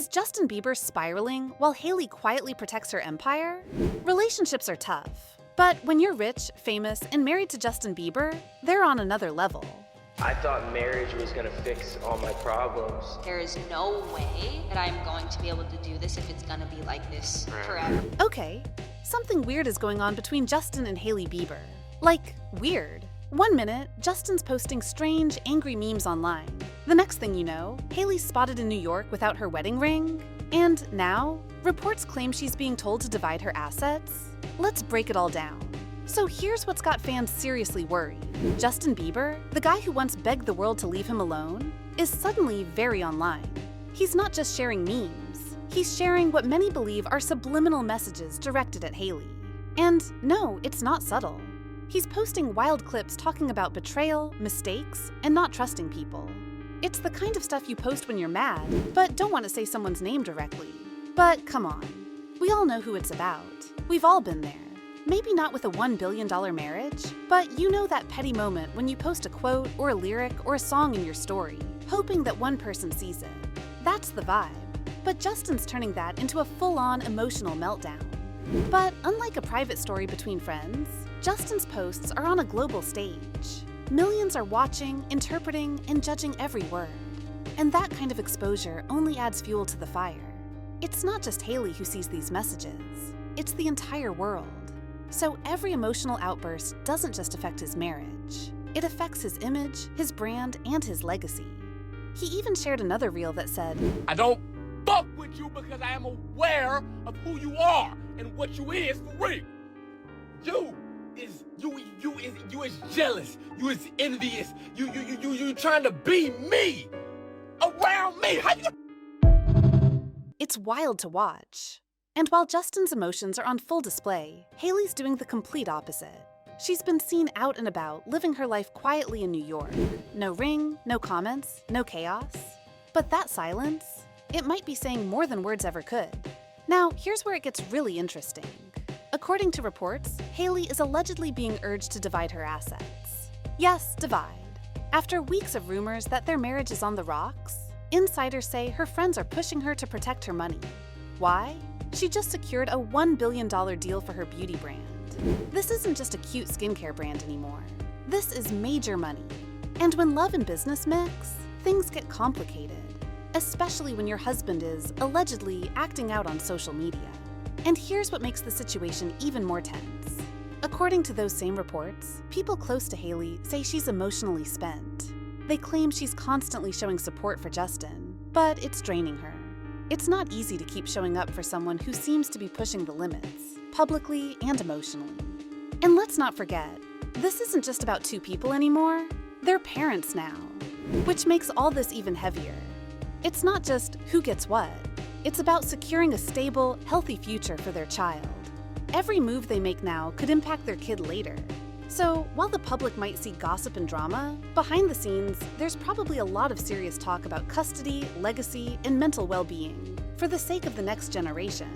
Is Justin Bieber spiraling while Hailey quietly protects her empire? Relationships are tough, but when you're rich, famous, and married to Justin Bieber, they're on another level. I thought marriage was gonna fix all my problems. There is no way that I'm going to be able to do this if it's gonna be like this forever. Okay, something weird is going on between Justin and Hailey Bieber. Like, weird. One minute, Justin's posting strange, angry memes online. The next thing you know, Hailey's spotted in New York without her wedding ring. And now, reports claim she's being told to divide her assets. Let's break it all down. So here's what's got fans seriously worried. Justin Bieber, the guy who once begged the world to leave him alone, is suddenly very online. He's not just sharing memes. He's sharing what many believe are subliminal messages directed at Hailey. And no, it's not subtle. He's posting wild clips talking about betrayal, mistakes, and not trusting people. It's the kind of stuff you post when you're mad, but don't want to say someone's name directly. But come on, we all know who it's about. We've all been there. Maybe not with a $1 billion marriage, but you know that petty moment when you post a quote or a lyric or a song in your story, hoping that one person sees it. That's the vibe. But Justin's turning that into a full-on emotional meltdown. But unlike a private story between friends, Justin's posts are on a global stage. Millions are watching, interpreting, and judging every word. And that kind of exposure only adds fuel to the fire. It's not just Hailey who sees these messages. It's the entire world. So every emotional outburst doesn't just affect his marriage. It affects his image, his brand, and his legacy. He even shared another reel that said, I don't fuck with you because I am aware of who you are and what you is for real. You is jealous. You is envious. You trying to be me around me. How you? It's wild to watch. And while Justin's emotions are on full display, Hailey's doing the complete opposite. She's been seen out and about, living her life quietly in New York. No ring, no comments, no chaos. But that silence, it might be saying more than words ever could. Now, here's where it gets really interesting. According to reports, Hailey is allegedly being urged to divide her assets. Yes, divide. After weeks of rumors that their marriage is on the rocks, insiders say her friends are pushing her to protect her money. Why? She just secured a $1 billion deal for her beauty brand. This isn't just a cute skincare brand anymore. This is major money. And when love and business mix, things get complicated, especially when your husband is, allegedly, acting out on social media. And here's what makes the situation even more tense. According to those same reports, people close to Hailey say she's emotionally spent. They claim she's constantly showing support for Justin, but it's draining her. It's not easy to keep showing up for someone who seems to be pushing the limits, publicly and emotionally. And let's not forget, this isn't just about two people anymore. They're parents now, which makes all this even heavier. It's not just who gets what. It's about securing a stable, healthy future for their child. Every move they make now could impact their kid later. So while the public might see gossip and drama, behind the scenes, there's probably a lot of serious talk about custody, legacy, and mental well-being for the sake of the next generation.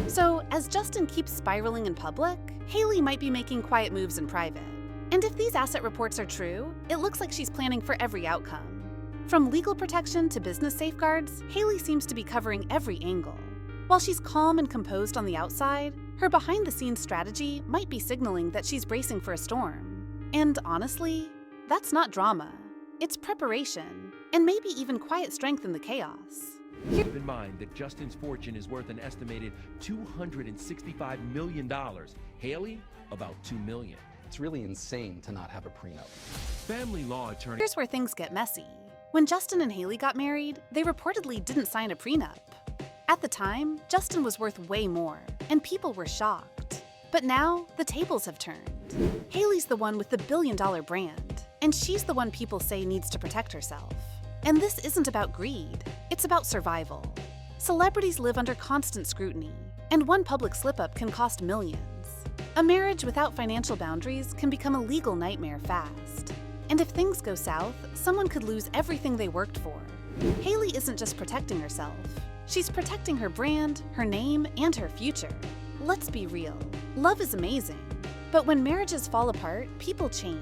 So as Justin keeps spiraling in public, Hailey might be making quiet moves in private. And if these asset reports are true, it looks like she's planning for every outcome. From legal protection to business safeguards, Hailey seems to be covering every angle. While she's calm and composed on the outside, her behind-the-scenes strategy might be signaling that she's bracing for a storm. And honestly, that's not drama. It's preparation, and maybe even quiet strength in the chaos. Keep in mind that Justin's fortune is worth an estimated $265 million. Hailey, about $2 million. It's really insane to not have a prenup. Family law attorney. Here's where things get messy. When Justin and Hailey got married, they reportedly didn't sign a prenup. At the time, Justin was worth way more, and people were shocked. But now, the tables have turned. Hailey's the one with the billion-dollar brand, and she's the one people say needs to protect herself. And this isn't about greed, it's about survival. Celebrities live under constant scrutiny, and one public slip-up can cost millions. A marriage without financial boundaries can become a legal nightmare fast. And if things go south, someone could lose everything they worked for. Hailey isn't just protecting herself. She's protecting her brand, her name, and her future. Let's be real. Love is amazing. But when marriages fall apart, people change.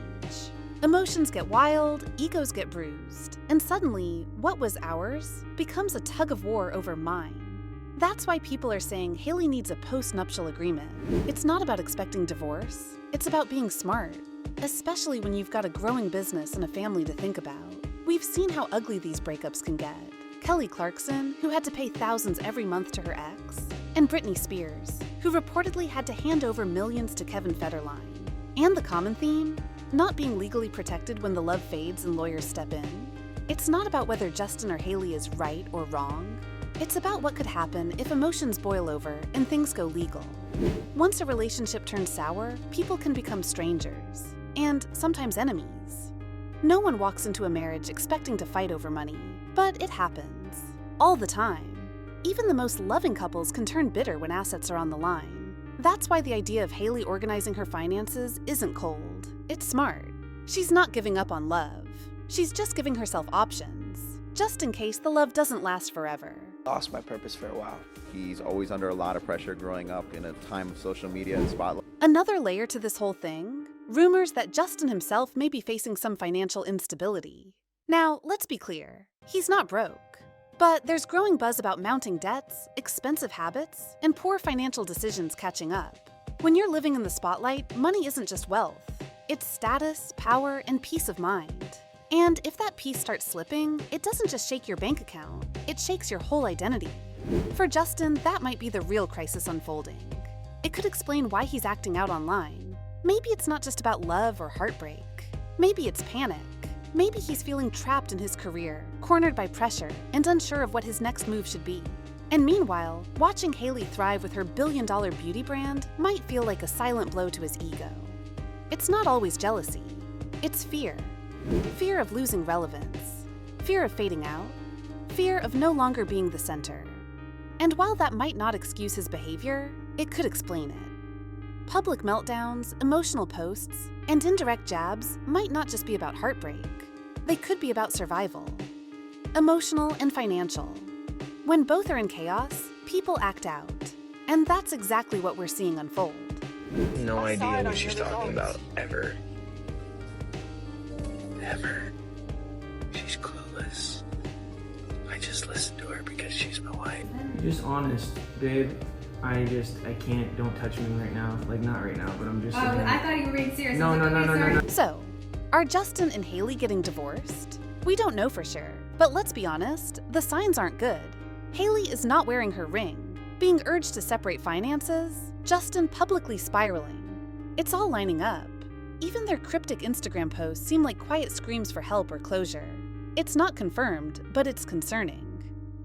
Emotions get wild, egos get bruised, and suddenly, what was ours becomes a tug of war over mine. That's why people are saying Hailey needs a post-nuptial agreement. It's not about expecting divorce, it's about being smart, especially when you've got a growing business and a family to think about. We've seen how ugly these breakups can get. Kelly Clarkson, who had to pay thousands every month to her ex, and Britney Spears, who reportedly had to hand over millions to Kevin Federline. And the common theme? Not being legally protected when the love fades and lawyers step in. It's not about whether Justin or Hailey is right or wrong. It's about what could happen if emotions boil over and things go legal. Once a relationship turns sour, people can become strangers, and sometimes enemies. No one walks into a marriage expecting to fight over money, but it happens. All the time. Even the most loving couples can turn bitter when assets are on the line. That's why the idea of Hailey organizing her finances isn't cold. It's smart. She's not giving up on love. She's just giving herself options, just in case the love doesn't last forever. Lost my purpose for a while. He's always under a lot of pressure growing up in a time of social media and spotlight. Another layer to this whole thing, rumors that Justin himself may be facing some financial instability. Now, let's be clear, he's not broke. But there's growing buzz about mounting debts, expensive habits, and poor financial decisions catching up. When you're living in the spotlight, money isn't just wealth. It's status, power, and peace of mind. And if that peace starts slipping, it doesn't just shake your bank account, it shakes your whole identity. For Justin, that might be the real crisis unfolding. It could explain why he's acting out online. Maybe it's not just about love or heartbreak. Maybe it's panic. Maybe he's feeling trapped in his career, cornered by pressure, and unsure of what his next move should be. And meanwhile, watching Hailey thrive with her billion-dollar beauty brand might feel like a silent blow to his ego. It's not always jealousy. It's fear. Fear of losing relevance. Fear of fading out. Fear of no longer being the center. And while that might not excuse his behavior, it could explain it. Public meltdowns, emotional posts, and indirect jabs might not just be about heartbreak. They could be about survival. Emotional and financial. When both are in chaos, people act out. And that's exactly what we're seeing unfold. No idea what she's talking about, ever. Ever. She's clueless. I just listen to her because she's my wife. Just honest, babe. I can't, don't touch me right now. Like, not right now, but I'm just sitting I thought you were being serious. No. So, are Justin and Hailey getting divorced? We don't know for sure, but let's be honest, the signs aren't good. Hailey is not wearing her ring, being urged to separate finances, Justin publicly spiraling. It's all lining up. Even their cryptic Instagram posts seem like quiet screams for help or closure. It's not confirmed, but it's concerning.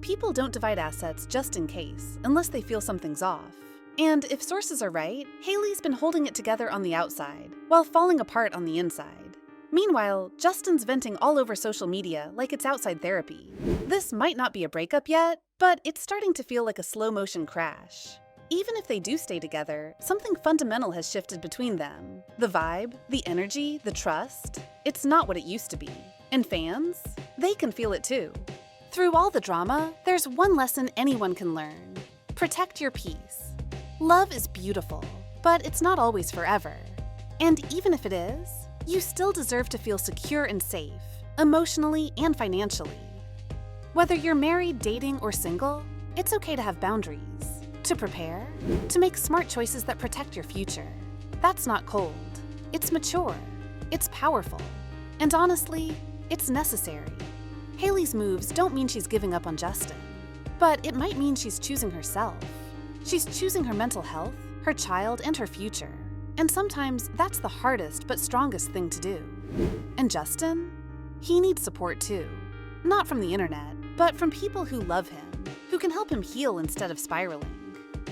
People don't divide assets just in case, unless they feel something's off. And if sources are right, Hailey's been holding it together on the outside, while falling apart on the inside. Meanwhile, Justin's venting all over social media like it's outside therapy. This might not be a breakup yet, but it's starting to feel like a slow-motion crash. Even if they do stay together, something fundamental has shifted between them. The vibe, the energy, the trust. It's not what it used to be. And fans? They can feel it too. Through all the drama, there's one lesson anyone can learn. Protect your peace. Love is beautiful, but it's not always forever. And even if it is, you still deserve to feel secure and safe, emotionally and financially. Whether you're married, dating, or single, it's okay to have boundaries. To prepare, to make smart choices that protect your future. That's not cold. It's mature. It's powerful. And honestly, it's necessary. Hailey's moves don't mean she's giving up on Justin, but it might mean she's choosing herself. She's choosing her mental health, her child, and her future. And sometimes that's the hardest but strongest thing to do. And Justin? He needs support too. Not from the internet, but from people who love him, who can help him heal instead of spiraling.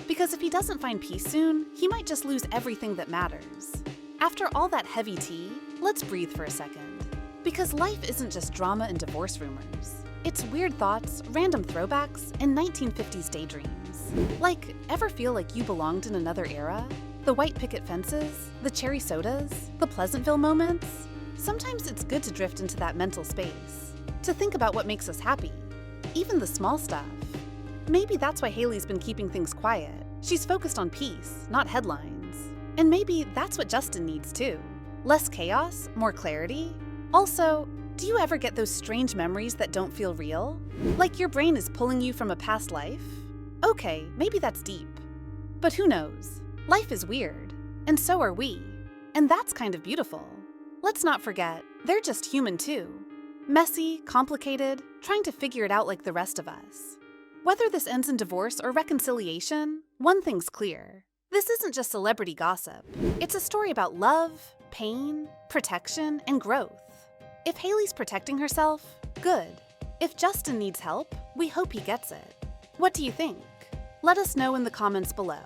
Because if he doesn't find peace soon, he might just lose everything that matters. After all that heavy tea, let's breathe for a second. Because life isn't just drama and divorce rumors. It's weird thoughts, random throwbacks, and 1950s daydreams. Like, ever feel like you belonged in another era? The white picket fences, the cherry sodas, the Pleasantville moments? Sometimes it's good to drift into that mental space, to think about what makes us happy, even the small stuff. Maybe that's why Hailey's been keeping things quiet. She's focused on peace, not headlines. And maybe that's what Justin needs too. Less chaos, more clarity? Also, do you ever get those strange memories that don't feel real? Like your brain is pulling you from a past life? Okay, maybe that's deep. But who knows? Life is weird, and so are we. And that's kind of beautiful. Let's not forget, they're just human too. Messy, complicated, trying to figure it out like the rest of us. Whether this ends in divorce or reconciliation, one thing's clear. This isn't just celebrity gossip. It's a story about love, pain, protection, and growth. If Hailey's protecting herself, good. If Justin needs help, we hope he gets it. What do you think? Let us know in the comments below.